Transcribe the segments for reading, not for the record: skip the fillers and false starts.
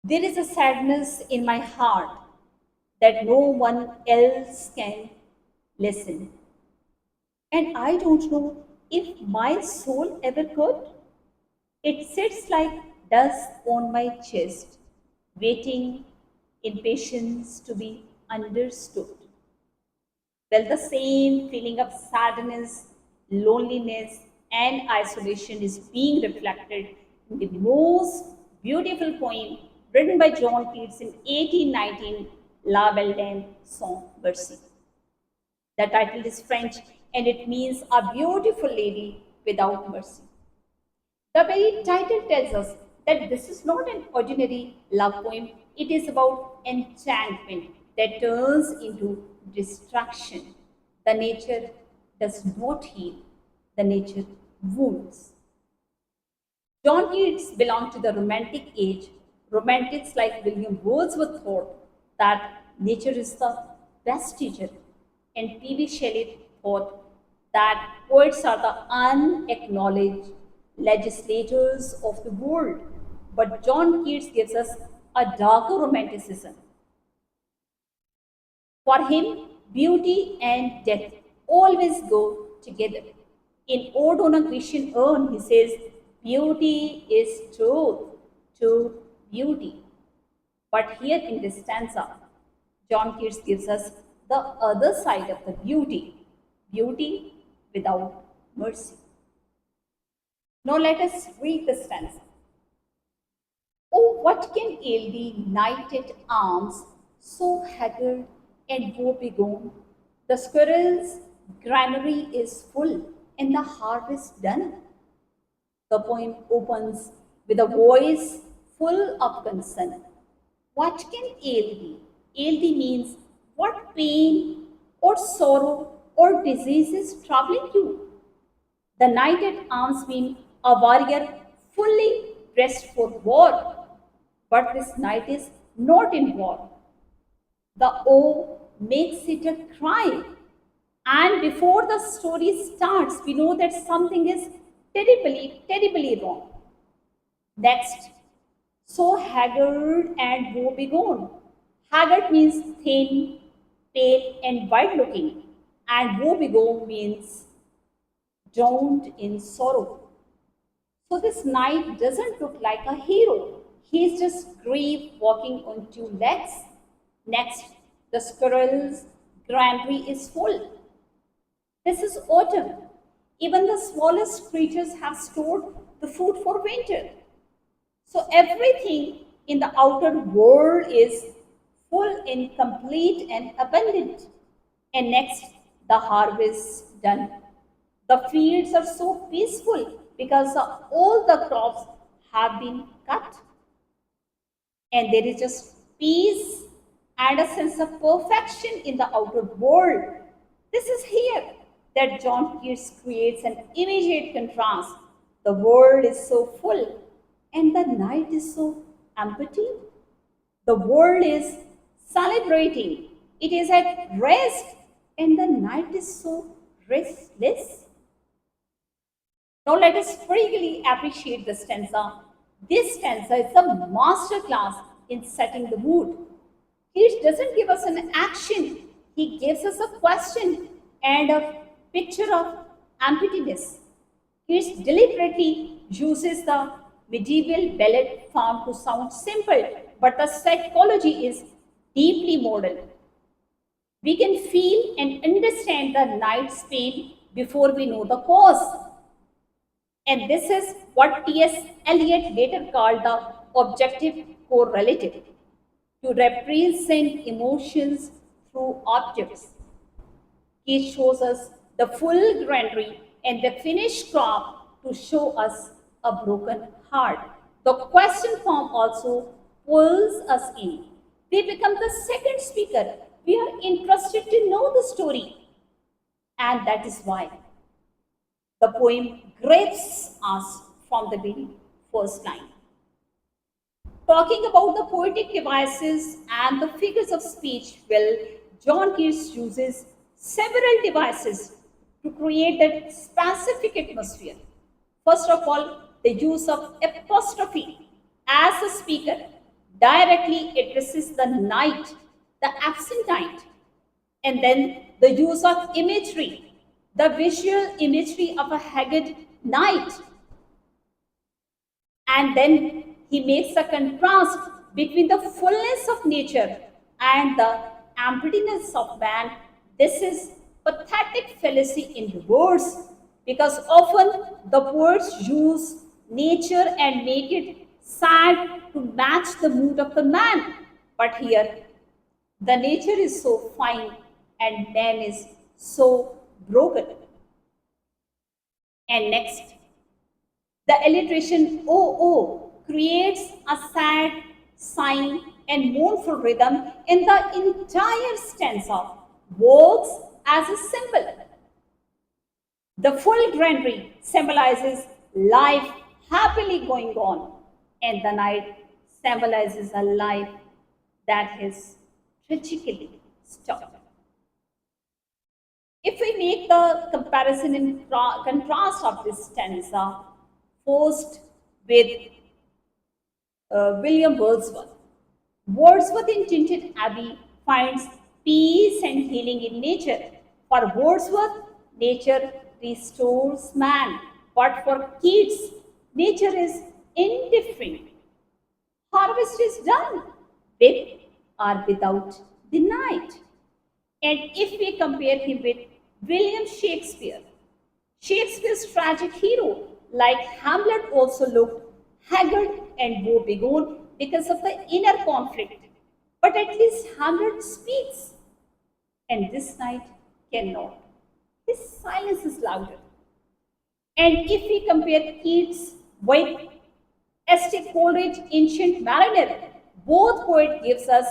There is a sadness in my heart that no one else can listen. And I don't know if my soul ever could. It sits like dust on my chest, waiting in patience to be understood. Well, the same feeling of sadness, loneliness, and isolation is being reflected in the most beautiful poem written by John Keats in 1819, La Belle Dame Sans Merci. The title is French and it means a beautiful lady without mercy. The very title tells us that this is not an ordinary love poem, it is about enchantment that turns into destruction. The nature does not heal, the nature wounds. John Keats belonged to the Romantic age. Romantics like William Wordsworth thought that nature is the best teacher, and P.B. Shelley thought that poets are the unacknowledged legislators of the world. But John Keats gives us a darker romanticism. For him, beauty and death always go together. In Ode on a Grecian Urn, he says, beauty is truth, truth, beauty. But here in this stanza, John Keats gives us the other side of the beauty, beauty without mercy. Now let us read the stanza. Oh, what can ail thee, knight at arms, so haggard and woebegone? The squirrel's granary is full, and the harvest done. The poem opens with a voice full of concern. What can ail thee? Ail thee means what pain or sorrow or disease is troubling you? The knight at arms means a warrior fully dressed for war. But this knight is not in war. The O makes it a crime. And before the story starts, we know that something is terribly, terribly wrong. Next, so haggard and woebegone. Haggard means thin, pale, and white looking, and woebegone means drowned in sorrow. So this knight doesn't look like a hero. He's just grief walking on two legs. Next, the squirrel's granary is full. This is autumn. Even the smallest creatures have stored the food for winter. So everything in the outer world is full and complete and abundant. And next, the harvest done. The fields are so peaceful because all the crops have been cut. And there is just peace and a sense of perfection in the outer world. This is here that John Keats creates an immediate contrast. The world is so full and the night is so empty. The world is celebrating, it is at rest, and the night is so restless. Now let us freely appreciate the stanza. This stanza is a master class in setting the mood. Keats doesn't give us an action, he gives us a question and a picture of emptiness. Keats deliberately uses the medieval ballad form to sound simple, but the psychology is deeply modern. We can feel and understand the night's pain before we know the cause. And this is what T.S. Eliot later called the objective correlative, to represent emotions through objects. He shows us the full granary and the finished crop to show us a broken heart. The question form also pulls us in. We become the second speaker. We are interested to know the story. And that is why the poem grabs us from the very first line. Talking about the poetic devices and the figures of speech, well, John Keats uses several devices to create that specific atmosphere. First of all, the use of apostrophe as a speaker. directly addresses the night, the absent night. And then the use of imagery, the visual imagery of a haggard night. And then he makes a contrast between the fullness of nature and the emptiness of man. This is pathetic fallacy in reverse, because often the poets use nature and make it sad to match the mood of the man. But here, the nature is so fine and man is so broken. And next, the alliteration "oh" creates a sad, sighing, and mournful rhythm in the entire stanza, works as a symbol. The full granary symbolizes life happily going on, and the night symbolizes a life that has tragically stopped. If we make the comparison in contrast of this stanza, first with William Wordsworth. Wordsworth in Tinted Abbey finds peace and healing in nature. For Wordsworth, nature restores man, but for Keats, nature is indifferent. Harvest is done with or without the night. And if we compare him with William Shakespeare, Shakespeare's tragic hero, like Hamlet, also looked haggard and woebegone because of the inner conflict. But at least Hamlet speaks, and this night cannot. His silence is louder. And if we compare Keats with St. Coleridge, Ancient Mariner, both poet gives us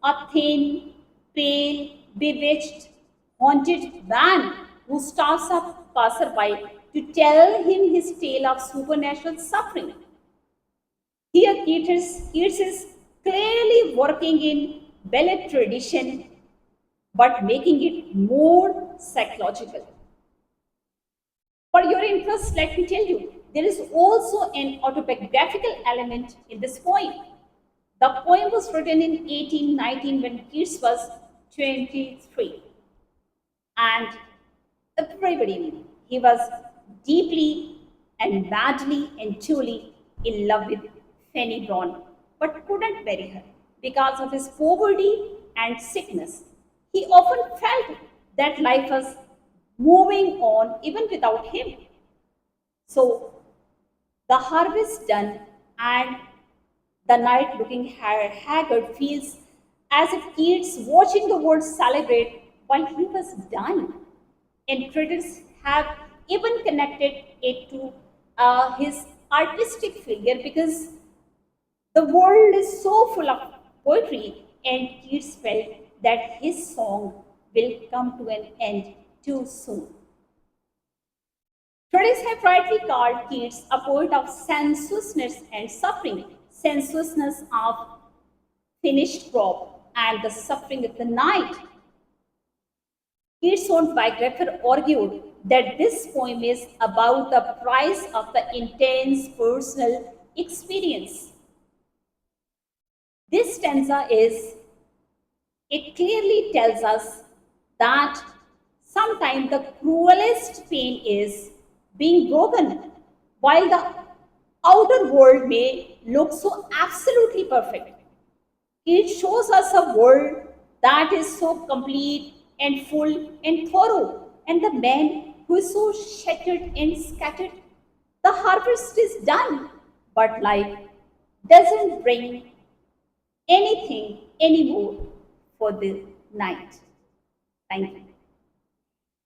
a thin, pale, bewitched, haunted man who stops a passerby to tell him his tale of supernatural suffering. Here, Keats is clearly working in ballad tradition, but making it more psychological. For your interest, let me tell you, there is also an autobiographical element in this poem. The poem was written in 1819 when Keats was 23. And everybody knew he was deeply and madly and truly in love with Fanny Brown, but couldn't marry her because of his poverty and sickness. He often felt that life was moving on even without him. So the harvest done and the night looking haggard feels as if Keats watching the world celebrate while he was done. And critics have even connected it to his artistic figure, because the world is so full of poetry, and Keats felt that his song will come to an end too soon. Critics have rightly called Keats a poet of sensuousness and suffering, sensuousness of finished crop and the suffering of the night. Keats' own biographer argued that this poem is about the price of the intense personal experience. This stanza it clearly tells us that sometimes the cruelest pain is being broken, while the outer world may look so absolutely perfect. It shows us a world that is so complete and full and thorough, and the man who is so shattered and scattered. The harvest is done, but life doesn't bring anything anymore for the night. Thank you.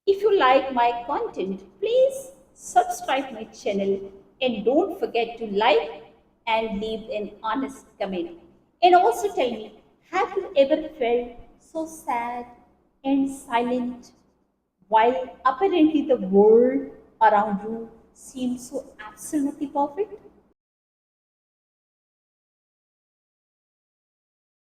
If you like my content, please subscribe my channel and don't forget to like and leave an honest comment. And also tell me, have you ever felt so sad and silent while apparently the world around you seems so absolutely perfect?